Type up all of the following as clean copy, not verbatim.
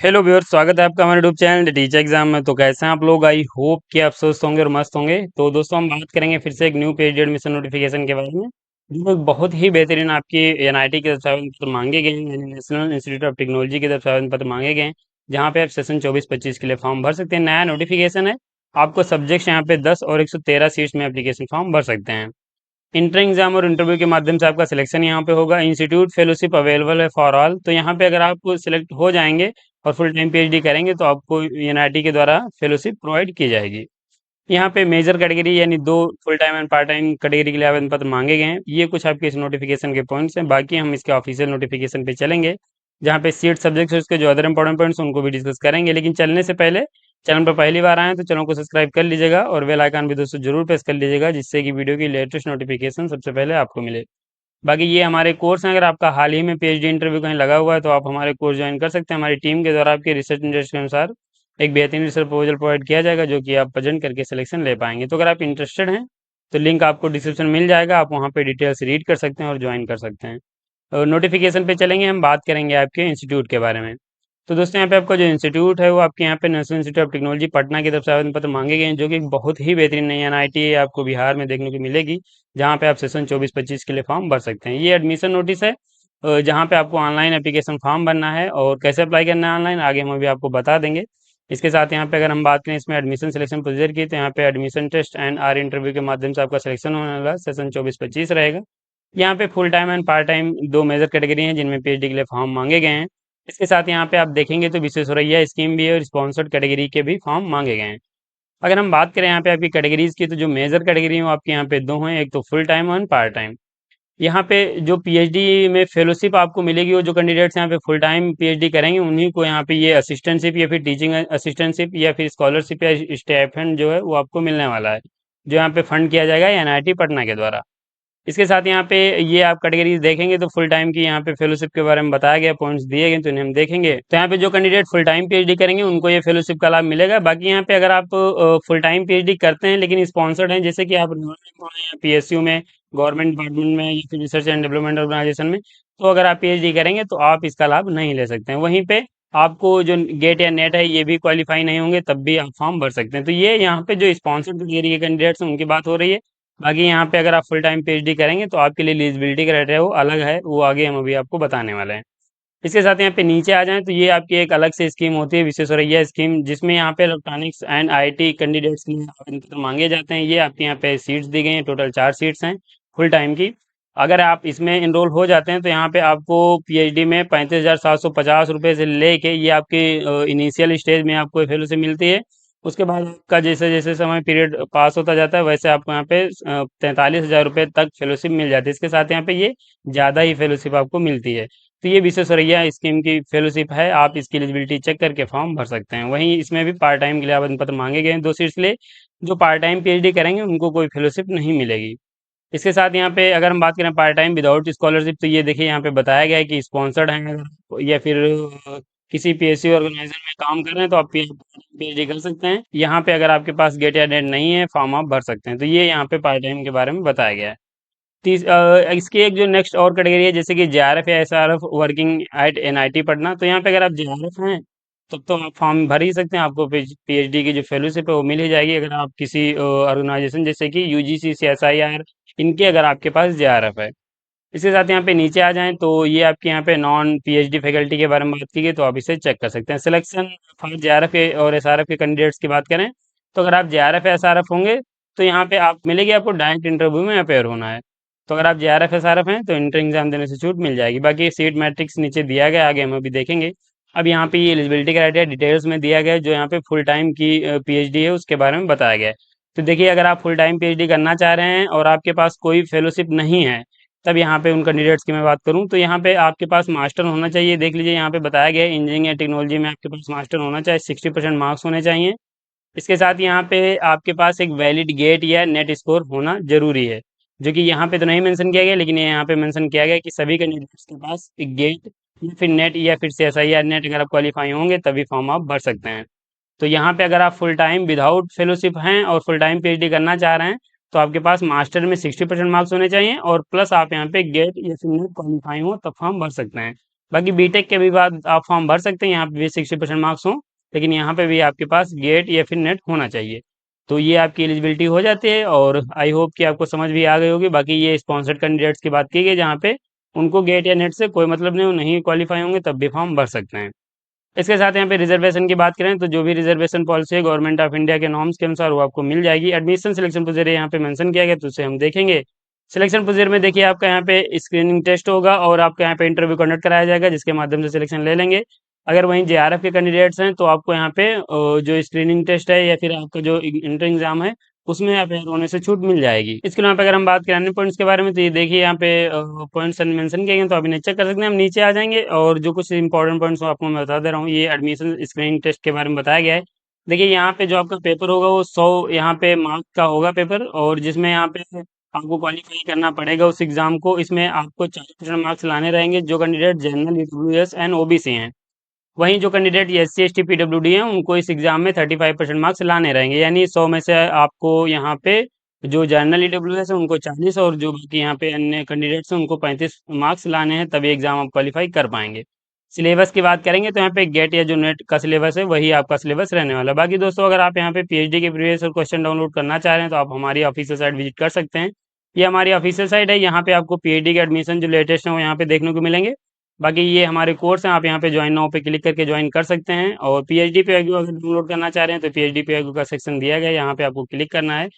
Hello viewers, स्वागत है आपका हमारे YouTube channel the teacher exam में। तो कैसे हैं आप लोग? आई होप कि आप स्वस्थ होंगे और मस्त होंगे। तो दोस्तों, हम बात करेंगे फिर से एक न्यू पेज एडमिशन नोटिफिकेशन के बारे में, जो एक बहुत ही बेहतरीन आपकी एनआईटी के तरफ से आवेदन पत्र मांगे गए हैं, यानी नेशनल इंस्टीट्यूट ऑफ टेक्नोलॉजी की तरफ से आवेदन पत्र मांगे गए हैं, जहाँ पे आप सेशन 24-25 के लिए फॉर्म भर सकते हैं। नया नोटिफिकेशन है। आपको सब्जेक्ट्स यहाँ पे 10 और 113 सीट्स में एप्लीकेशन फॉर्म भर सकते हैं। इंटर एग्जाम और इंटरव्यू के माध्यम से आपका सिलेक्शन यहाँ पे होगा। इंस्टीट्यूट फेलोशिप अवेलेबल है फॉर ऑल। तो यहाँ पे अगर आप सिलेक्ट हो जाएंगे और फुल टाइम पीएचडी करेंगे तो आपको एनआईटी के द्वारा फेलोशिप प्रोवाइड की जाएगी। यहाँ पे मेजर कैटेगरी यानी दो full time and part time category के लिए आवेदन पत्र मांगे गए हैं। ये कुछ आपके इस नोटिफिकेशन के पॉइंट्स हैं। बाकी हम इसके ऑफिशियल नोटिफिकेशन पे चलेंगे, जहाँ पे सीट सब्जेक्ट्स उसके जो अदर इंपॉर्टेंट पॉइंट्स उनको भी डिस्कस करेंगे। लेकिन चलने से पहले चैनल पर पहली बार आए हैं तो चैनल को सब्सक्राइब कर लीजिएगा और बेल आइकन भी दोस्तों जरूर प्रेस कर लीजिएगा, जिससे कि वीडियो की लेटेस्ट नोटिफिकेशन सबसे पहले आपको मिले। बाकी ये हमारे कोर्स हैं। अगर आपका हाल ही में पीएचडी इंटरव्यू कहीं लगा हुआ है तो आप हमारे कोर्स ज्वाइन कर सकते हैं। हमारी टीम के द्वारा आपके रिसर्च इंटरेस्ट के अनुसार एक बेहतरीन रिसर्च प्रपोजल प्रोवाइड किया जाएगा, जो कि आप प्रेजेंट करके सिलेक्शन ले पाएंगे। तो अगर आप इंटरेस्टेड हैं तो लिंक आपको डिस्क्रिप्शन मिल जाएगा, आप वहाँ पे डिटेल्स रीड कर सकते हैं और ज्वाइन कर सकते हैं। और नोटिफिकेशन पे चलेंगे, हम बात करेंगे आपके इंस्टीट्यूट के बारे में। तो दोस्तों, यहाँ पे आपका जो इंस्टीट्यूट है वो आपके यहाँ पे national institute of technology Patna की तरफ से आवेदन पत्र मांगे गए हैं, जो कि एक बहुत ही बेहतरीन नई एनआईटी आपको बिहार में देखने को मिलेगी, जहाँ पे आप सेशन 24-25 के लिए फॉर्म भर सकते हैं। ये एडमिशन नोटिस है, जहाँ पे आपको ऑनलाइन एप्लीकेशन फॉर्म भरना है और कैसे अप्लाई करना है ऑनलाइन आगे हम अभी आपको बता देंगे। इसके साथ यहाँ पे अगर हम बात करें इसमें एडमिशन सिलेक्शन प्रोसीजर की, तो यहाँ पे admission test and or interview के माध्यम से आपका सिलेक्शन होने वाला सेशन 24-25 रहेगा। यहाँ पे full time and part time दो मेजर कैटेगरी हैं जिनमें पीएचडी के लिए फॉर्म मांगे गए हैं। इसके साथ यहाँ पे आप देखेंगे तो विश्वेश्वरैया स्कीम भी है और स्पॉन्सर्ड कैटेगरी के भी फॉर्म मांगे गए हैं। अगर हम बात करें यहाँ पे आपकी कैटेगरीज की, तो जो मेजर कैटेगरी है वो आपके यहाँ पे दो हैं, एक तो फुल टाइम और पार्ट टाइम। यहाँ पे जो पीएचडी में फेलोशिप आपको मिलेगी, वो जो कैंडिडेट्स यहाँ पे फुल टाइम पीएचडी करेंगे उन्हीं को यहाँ पे ये असिस्टेंटशिप या फिर टीचिंग असिस्टेंटशिप या फिर स्कॉलरशिप या स्टाइपेंड जो है वो आपको मिलने वाला है, जो यहाँ पे फंड किया जाएगा एनआईटी पटना के द्वारा। इसके साथ यहाँ पे ये आप कैटेगरीज देखेंगे तो फुल टाइम की यहाँ पे फेलोशिप के बारे में बताया गया, पॉइंट्स दिए गए, तो इन्हें हम देखेंगे। तो यहाँ पे जो कैंडिडेट फुल टाइम पीएचडी करेंगे उनको ये फेलोशिप का लाभ मिलेगा। बाकी यहाँ पे अगर आप फुल टाइम पीएचडी करते हैं लेकिन स्पॉन्सर्ड हैं, जैसे कि आप पीएसयू में, गवर्नमेंट डिपार्टमेंट में या फिर रिसर्च एंड डेवलपमेंट ऑर्गेनाइजेशन में, तो अगर आप पीएचडी करेंगे तो आप इसका लाभ नहीं ले सकते हैं। वहीं पे आपको जो गेट या नेट है ये भी क्वालिफाई नहीं होंगे तब भी आप फॉर्म भर सकते हैं। तो ये यहाँ पे जो स्पॉन्सर्ड कैटेगरी के कैंडिडेट्स हैं उनकी बात हो रही है। बाकी यहाँ पे अगर आप फुल टाइम पीएचडी करेंगे तो आपके लिए एलिजिबिलिटी क्राइटेरिया वो अलग है, वो आगे हम अभी आपको बताने वाले हैं। इसके साथ यहाँ पे नीचे आ जाएं तो ये आपकी एक अलग से स्कीम होती है, विश्वेश्वरैया स्कीम, जिसमें यहाँ पे इलेक्ट्रॉनिक्स एंड आईटी कैंडिडेट्स के लिए आवेदन पत्र मांगे जाते हैं। ये आपके यहाँ पे सीट्स दी गई हैं, टोटल 4 सीट्स हैं फुल टाइम की। अगर आप इसमें इनरोल हो जाते हैं तो यहाँ पे आपको पीएचडी में 35,750 रुपये से लेके ये आपकी इनिशियल स्टेज में आपको फेलोशिप मिलती है। उसके बाद आपका जैसे जैसे समय पीरियड पास होता जाता है वैसे आपको यहाँ पे 43,000 रुपये तक फेलोशिप मिल जाती है। इसके साथ यहाँ पे ये ज़्यादा ही फेलोशिप आपको मिलती है। तो ये विश्वेश्वरैया स्कीम की फेलोशिप है, आप इसकी एलिजिबिलिटी चेक करके फॉर्म भर सकते हैं। वहीं इसमें भी पार्ट टाइम के लिए आवेदन पत्र मांगे गए हैं 2 सीट्स के लिए। जो पार्ट टाइम पीएचडी करेंगे उनको कोई फेलोशिप नहीं मिलेगी। इसके साथ यहाँ पे अगर हम बात करें पार्ट टाइम विदाउट स्कॉलरशिप, तो ये देखिए यहाँ पे बताया गया है कि स्पॉन्सर्ड हैं अगर या फिर किसी पीएसयू ऑर्गेनाइजेशन में काम कर रहे हैं तो आप पीएचडी कर सकते हैं। यहाँ पे अगर आपके पास गेट या नेट नहीं है फॉर्म आप भर सकते हैं। तो ये यहाँ पे पार्ट टाइम के बारे में बताया गया है। इसकी एक जो नेक्स्ट और कैटेगरी है जैसे कि जेआरएफ या SRF working at NIT Patna, तो यहाँ पे अगर आप जेआरएफ हैं तब तो आप फॉर्म भर ही सकते हैं, आपको पीएचडी की जो फेलोशिप है वो मिल ही जाएगी। अगर आप किसी ऑर्गेनाइजेशन जैसे कि यूजीसी सीएसआईआर इनके अगर आपके पास जेआरएफ है। इसके साथ यहाँ पे नीचे आ जाएं तो ये आपके यहाँ पे नॉन पीएचडी फैकल्टी के बारे में बात की गई, तो आप इसे चेक कर सकते हैं। सिलेक्शन फॉर जेआरएफ के और एसआरएफ के कैंडिडेट्स की बात करें तो अगर आप जेआरएफ या एसआरएफ होंगे तो यहाँ पे आप मिलेगी, आपको डायरेक्ट इंटरव्यू में अपेयर होना है। तो अगर आप जेआरएफ एसआरएफ हैं तो इंटर एग्जाम देने से छूट मिल जाएगी। बाकी सीट मैट्रिक्स नीचे दिया गया, आगे हम अभी देखेंगे। अब यहाँ पे ये एलिजिबिलिटी क्राइटेरिया डिटेल्स में दिया गया है, जो यहाँ पे फुल टाइम की पीएचडी है उसके बारे में बताया गया है। तो देखिए, अगर आप फुल टाइम पीएचडी करना चाह रहे हैं और आपके पास कोई फेलोशिप नहीं है, तब यहाँ पे उन कैंडिडेट्स की मैं बात करूँ तो यहाँ पे आपके पास मास्टर होना चाहिए। देख लीजिए यहाँ पे बताया गया है इंजीनियरिंग या टेक्नोलॉजी में आपके पास मास्टर होना चाहिए, 60% मार्क्स होने चाहिए। इसके साथ यहाँ पे आपके पास एक वैलिड गेट या नेट स्कोर होना जरूरी है, जो कि यहाँ पे तो नहीं मेंशन किया गया, लेकिन ये यहाँ पे मेंशन किया गया कि सभी कैंडिडेट्स के पास एक गेट या फिर नेट या फिर सीएसआईआर नेट अगर आप क्वालिफाई होंगे तभी फॉर्म आप भर सकते हैं। तो यहाँ पे अगर आप फुल टाइम विदाउट फेलोशिप हैं और फुल टाइम पीएचडी करना चाह रहे हैं तो आपके पास मास्टर में 60% मार्क्स होने चाहिए और प्लस आप यहाँ पे गेट या फिर नेट क्वालिफाई हो तब फॉर्म भर सकते हैं। बाकी बीटेक के भी बाद आप फॉर्म भर सकते हैं, यहाँ पे भी 60% मार्क्स हों, लेकिन यहाँ पे भी आपके पास गेट या फिर नेट होना चाहिए। तो ये आपकी एलिजिबिलिटी हो जाती है और आई होप कि आपको समझ भी आ गई होगी। बाकी ये स्पॉन्सर्ड कैंडिडेट्स की बात की गई, जहाँ पे उनको गेट या नेट से कोई मतलब नहीं, वो नहीं क्वालिफाई होंगे तब भी फॉर्म भर सकते हैं। इसके साथ यहाँ पे रिजर्वेशन की बात करें तो जो भी रिजर्वेशन पॉलिसी है गवर्नमेंट ऑफ इंडिया के नॉर्म्स के अनुसार वो आपको मिल जाएगी। एडमिशन सिलेक्शन प्रोसीजर यहाँ पे मेंशन किया गया, तो उसे हम देखेंगे। सिलेक्शन प्रोसीजर में देखिए आपका यहाँ पे स्क्रीनिंग टेस्ट होगा और आपका यहाँ पे इंटरव्यू कंडक्ट कराया जाएगा, जिसके माध्यम से सिलेक्शन ले लेंगे। अगर वहीं जेआरएफ के कैंडिडेट्स हैं तो आपको यहाँ पे जो स्क्रीनिंग टेस्ट है या फिर आपका जो इंटर एग्जाम है उसमें अपेयर होने से छूट मिल जाएगी। इसके अलावा अगर हम बात करें अन्य पॉइंट्स के बारे में तो ये देखिए यहाँ पे पॉइंट्स मेंशन किए गए हैं, तो आप इन्हें चेक कर सकते हैं। हम नीचे आ जाएंगे और जो कुछ इंपॉर्टेंट पॉइंट्स आपको मैं बता दे रहा हूँ, ये एडमिशन स्क्रीनिंग टेस्ट के बारे में बताया गया है। देखिए यहाँ पे जो आपका पेपर होगा वो 100 यहाँ पे मार्क का होगा पेपर, और जिसमें यहाँ पे आपको क्वालिफाई करना पड़ेगा उस एग्जाम को। इसमें आपको 40% मार्क्स लाने रहेंगे जो candidate general, EWS and OBC हैं। वहीं जो कैंडिडेट एससी एसटी पीडब्ल्यूडी हैं उनको इस एग्जाम में 35% मार्क्स लाने रहेंगे, यानी 100 में से आपको यहाँ पे जो जनरल ईडब्ल्यूएस है उनको 40 और जो बाकी यहाँ पे अन्य कैंडिडेट्स हैं उनको 35 मार्क्स लाने हैं, तभी एग्जाम आप क्वालिफाई कर पाएंगे। सिलेबस की बात करेंगे तो यहाँ पे गेट या जो नेट का सिलेबस है वही आपका सिलेबस रहने वाला है। बाकी दोस्तों अगर आप यहाँ पे पीएचडी के प्रीवियस और क्वेश्चन डाउनलोड करना चाह रहे हैं तो आप हमारी ऑफिशियल साइट विजिट कर सकते हैं। ये हमारी ऑफिशियल साइट है, यहाँ पे आपको पीएचडी के एडमिशन जो लेटेस्ट है वो यहाँ पे देखने को मिलेंगे। बाकी ये हमारे कोर्स हैं, आप यहाँ पे ज्वाइन नाउ पे क्लिक करके ज्वाइन कर सकते हैं। और पीएचडी पे अगर डाउनलोड करना चाह रहे हैं तो पीएचडी पे का सेक्शन दिया गया है, यहाँ पे आपको क्लिक करना है।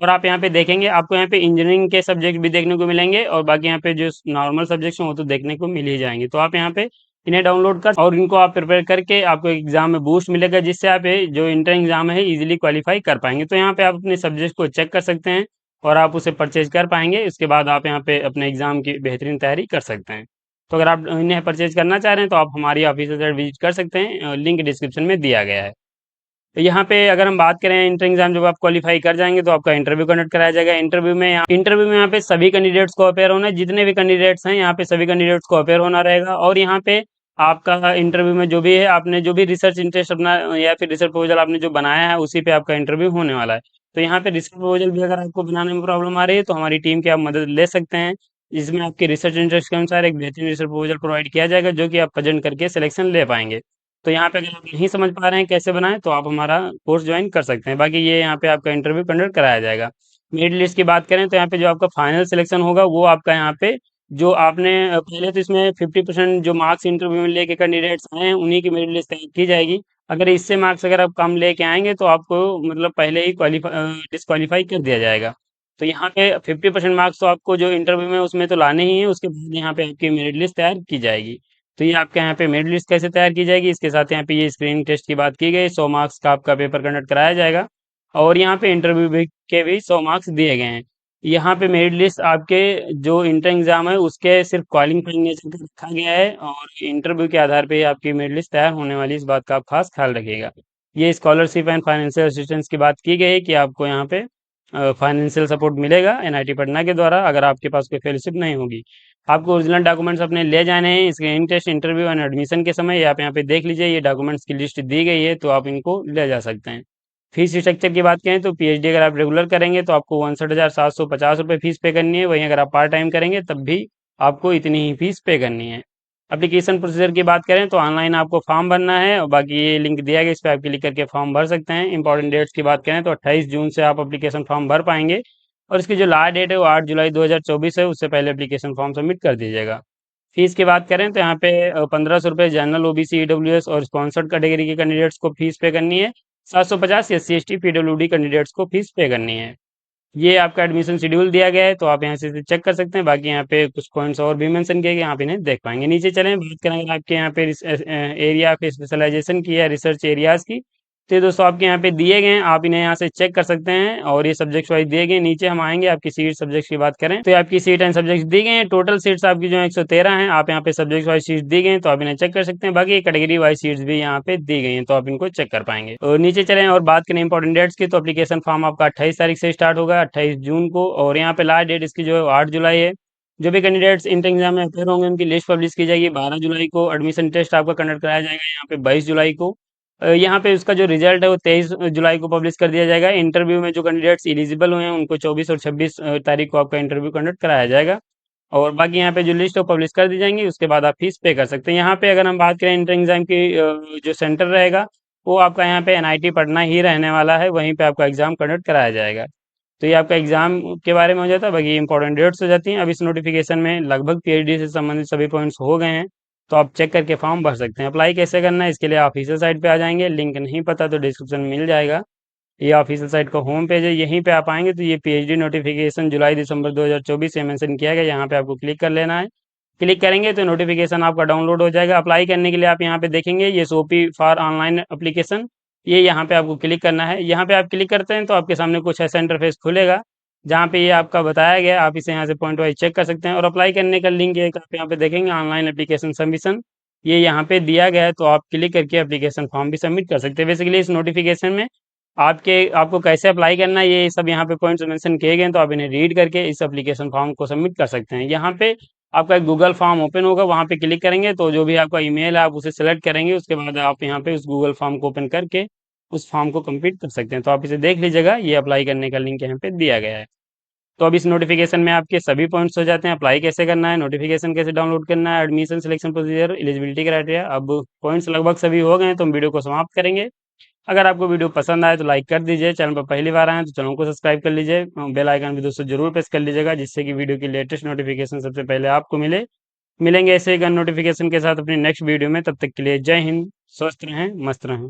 और आप यहाँ पे देखेंगे आपको यहाँ पे इंजीनियरिंग के सब्जेक्ट भी देखने को मिलेंगे, और बाकी यहाँ पे जो नॉर्मल सब्जेक्ट्स हैं वो तो देखने को मिल ही जाएंगे। तो आप यहाँ पे इन्हें डाउनलोड कर और इनको आप प्रिपेयर करके आपको एग्जाम में बूस्ट मिलेगा, जिससे आप ये जो इंटर एग्जाम है इजीली क्वालिफाई कर पाएंगे। तो यहाँ पे आप अपने सब्जेक्ट को चेक कर सकते हैं और आप उसे परचेज कर पाएंगे। इसके बाद आप यहाँ पे अपने एग्जाम की बेहतरीन तैयारी कर सकते हैं। तो अगर आप इन्हें परचेज करना चाह रहे हैं तो आप हमारी ऑफिशियल साइट विजिट कर सकते हैं, लिंक डिस्क्रिप्शन में दिया गया है। तो यहाँ पे अगर हम बात करें इंटर एग्जाम, जब आप क्वालिफाई कर जाएंगे तो आपका इंटरव्यू कंडक्ट कराया जाएगा। इंटरव्यू में यहाँ पे सभी कैंडिडेट्स को अपेयर होना है, जितने भी कैंडिडेट्स हैं यहाँ पे सभी कैंडिडेट्स को अपेयर होना रहेगा। और यहाँ पे आपका इंटरव्यू में जो भी है आपने जो भी रिसर्च इंटरेस्ट अपना या फिर रिसर्च प्रपोजल आपने जो बनाया है उसी पे आपका इंटरव्यू होने वाला है। तो यहाँ पे रिसर्च प्रपोजल भी अगर आपको बनाने में प्रॉब्लम आ रही है तो हमारी टीम की आप मदद ले सकते हैं, जिसमें आपके रिसर्च इंटरेस्ट के अनुसार एक बेहतरीन रिसर्च प्रपोजल प्रोवाइड किया जाएगा जो कि आप प्रेजेंट करके सिलेक्शन ले पाएंगे। तो यहाँ पे अगर आप नहीं समझ पा रहे हैं कैसे बनाएं तो आप हमारा कोर्स ज्वाइन कर सकते हैं। बाकी ये यहाँ पे आपका इंटरव्यू कंडक्ट कराया जाएगा। मेरिट लिस्ट की बात करें तो यहाँ पे जो आपका फाइनल सिलेक्शन होगा वो आपका यहाँ पे जो आपने पहले तो इसमें 50% जो मार्क्स इंटरव्यू में लेके कैंडिडेट्स आए हैं उन्हीं की मेरिट लिस्ट तैयार की जाएगी। अगर इससे मार्क्स अगर आप कम लेके आएंगे तो आपको मतलब पहले ही डिस्क्वालीफाई कर दिया जाएगा। तो यहाँ पे 50% मार्क्स तो आपको जो इंटरव्यू में उसमें तो लाने ही है, उसके बाद यहाँ पे आपकी मेरिट लिस्ट तैयार की जाएगी। तो ये आपके यहाँ पे मेरिट लिस्ट कैसे तैयार की जाएगी, इसके साथ यहाँ पे ये स्क्रीनिंग टेस्ट की बात की गई, 100 मार्क्स का आपका पेपर कंडक्ट कराया जाएगा। और यहाँ पे इंटरव्यू भी के भी 100 मार्क्स दिए गए हैं। यहाँ पे मेरिट लिस्ट आपके जो इंटर एग्जाम है उसके सिर्फ क्वालिफाइंग नेचर का रखा गया है, और इंटरव्यू के आधार पे आपकी मेरिट लिस्ट तैयार होने वाली, इस बात का आप खास ख्याल रखिएगा। ये स्कॉलरशिप एंड फाइनेंशियल असिस्टेंस की बात की गई है कि आपको यहाँ पे फाइनेंशियल सपोर्ट मिलेगा एनआईटी पटना के द्वारा, अगर आपके पास कोई फेलोशिप नहीं होगी। आपको ओरिजिनल डॉक्यूमेंट्स अपने ले जाने हैं screening test, interview and admission के समय। आप यहाँ पे देख लीजिए, ये डॉक्यूमेंट्स की लिस्ट दी गई है, तो आप इनको ले जा सकते हैं। फीस स्ट्रक्चर की बात करें तो पीएचडी अगर आप रेगुलर करेंगे तो आपको 61,750 रुपये फीस पे करनी है। वहीं अगर आप पार्ट टाइम करेंगे तब भी आपको इतनी ही फीस पे करनी है। एप्लीकेशन प्रोसीजर की बात करें तो ऑनलाइन आपको फॉर्म भरना है, और बाकी ये लिंक दिया गया, इस पर आप क्लिक करके फॉर्म भर सकते हैं। इंपॉर्टेंट डेट्स की बात करें तो 28 जून से आप एप्लीकेशन फॉर्म भर पाएंगे, और इसकी जो लास्ट डेट है वो 8 जुलाई 2024 है, उससे पहले एप्लीकेशन फॉर्म सबमिट कर दीजिएगा। फीस की बात करें तो यहाँ पे 1500 रुपये जनरल, ओबीसी, ईडब्ल्यूएस और स्पॉन्सर्ड कैटेगरी के कैंडिडेट्स को फीस पे करनी है। 750 एससी एसटी पीडब्ल्यूडी कैंडिडेट्स को फीस पे करनी है। ये आपका एडमिशन शेड्यूल दिया गया है, तो आप यहाँ से चेक कर सकते हैं। बाकी यहाँ पे कुछ पॉइंट्स और भी मेंशन किए गए, आप इन्हें देख पाएंगे। नीचे चलें, बात करें अगर आपके यहाँ पे एरिया पे स्पेशलाइजेशन की या रिसर्च एरियाज की, तो ये दोस्तों आपके यहाँ पे दिए गए हैं, आप इन्हें यहाँ से चेक कर सकते हैं। और ये सब्जेक्ट वाइज दिए गए। नीचे हम आएंगे, आपकी सीट सब्जेक्ट की बात करें तो आपकी सीट एंड सब्जेक्ट दी गए हैं। टोटल सीट्स आपकी जो 113 हैं, आप यहाँ पे सब्जेक्ट वाइज सीट दी गई हैं, तो आप इन्हें चेक कर सकते हैं। बाकी कैटेगरी वाइज सीट्स भी यहाँ पे दी गई हैं, तो आप इनको चेक कर पाएंगे। और नीचे चलें और बात करें इंपॉर्टेंट डेट्स की, तो एप्लीकेशन फॉर्म आपका 28 तारीख से स्टार्ट होगा, 28 जून को। और यहाँ पे लास्ट डेट इसकी जो है 8 जुलाई है। जो भी कैंडिडेट्स इंटर एग्जाम में अपेयर होंगे उनकी लिस्ट पब्लिश की जाएगी 12 जुलाई को। एडमिशन टेस्ट आपका कंडक्ट कराया जाएगा यहाँ पे 22 जुलाई को। यहाँ पे उसका जो रिजल्ट है वो 23 जुलाई को पब्लिश कर दिया जाएगा। इंटरव्यू में जो कैंडिडेट्स एलिजिबल हुए हैं उनको 24 और 26 तारीख को आपका इंटरव्यू कंडक्ट कराया जाएगा। और बाकी यहाँ पे जो लिस्ट है पब्लिश कर दी जाएंगी, उसके बाद आप फीस पे कर सकते हैं। यहाँ पे अगर हम बात करें एंट्रेंस एग्जाम की, जो सेंटर रहेगा वो आपका यहाँ पे एनआईटी पटना ही रहने वाला है, वहीं पे आपका एग्जाम कंडक्ट कराया जाएगा। तो ये आपका एग्जाम के बारे में हो जाता है। बाकी इंपॉर्टेंट डेट्स हो जाती हैं। अब इस नोटिफिकेशन में लगभग पीएचडी से संबंधित सभी पॉइंट्स हो गए हैं, तो आप चेक करके फॉर्म भर सकते हैं। अप्लाई कैसे करना है इसके लिए ऑफिशियल साइट पे आ जाएंगे, लिंक नहीं पता तो डिस्क्रिप्शन में मिल जाएगा। ये ऑफिशियल साइट का होम पेज है, यहीं पे आप आएंगे तो ये पीएचडी नोटिफिकेशन जुलाई दिसंबर 2024 से मेंशन किया गया, यहाँ पे आपको क्लिक कर लेना है। क्लिक करेंगे तो नोटिफिकेशन आपका डाउनलोड हो जाएगा। अप्लाई करने के लिए आप यहाँ पे देखेंगे ये सोपी फॉर ऑनलाइन एप्लीकेशन, ये यहाँ पे आपको क्लिक करना है। यहाँ पे आप क्लिक करते हैं तो आपके सामने कुछ ऐसा इंटरफेस खुलेगा, जहाँ पे ये आपका बताया गया है। आप इसे यहाँ से पॉइंट वाइज चेक कर सकते हैं। और अप्लाई करने का लिंक एक आप यहाँ पे देखेंगे, ऑनलाइन एप्लीकेशन सबमिशन, ये यहाँ पे दिया गया है, तो आप क्लिक करके एप्लीकेशन फॉर्म भी सबमिट कर सकते हैं। बेसिकली इस नोटिफिकेशन में आपको कैसे अप्लाई करना है ये सब यहाँ पे पॉइंट्स मेंशन किए गए हैं, तो आप इन्हें रीड करके इस एप्लीकेशन फॉर्म को सबमिट कर सकते हैं। यहाँ पे आपका एक गूगल फॉर्म ओपन होगा, वहाँ पे क्लिक करेंगे तो जो भी आपका ईमेल है आप उसे सेलेक्ट करेंगे, उसके बाद आप यहाँ पे उस गूगल फॉर्म को ओपन करके उस फॉर्म को कंप्लीट कर सकते हैं। तो आप इसे देख लीजिएगा, ये अप्लाई करने का लिंक यहाँ पे दिया गया है। तो अब इस नोटिफिकेशन में आपके सभी पॉइंट्स हो जाते हैं। अप्लाई कैसे करना है, नोटिफिकेशन कैसे डाउनलोड करना है, admission selection procedure, eligibility criteria, अब पॉइंट्स लगभग सभी हो गए हैं, तो हम वीडियो को समाप्त करेंगे। अगर आपको वीडियो पसंद आए तो लाइक कर दीजिए, चैनल पर पहली बार आए हैं तो चैनल को सब्सक्राइब कर लीजिए, बेल आइकन भी दोस्तों जरूर प्रेस कर लीजिएगा, जिससे कि वीडियो की लेटेस्ट नोटिफिकेशन सबसे पहले आपको मिलेंगे ऐसे ही गन नोटिफिकेशन के साथ अपनी नेक्स्ट वीडियो में। तब तक के लिए जय हिंद, स्वस्थ रहें, मस्त रहें।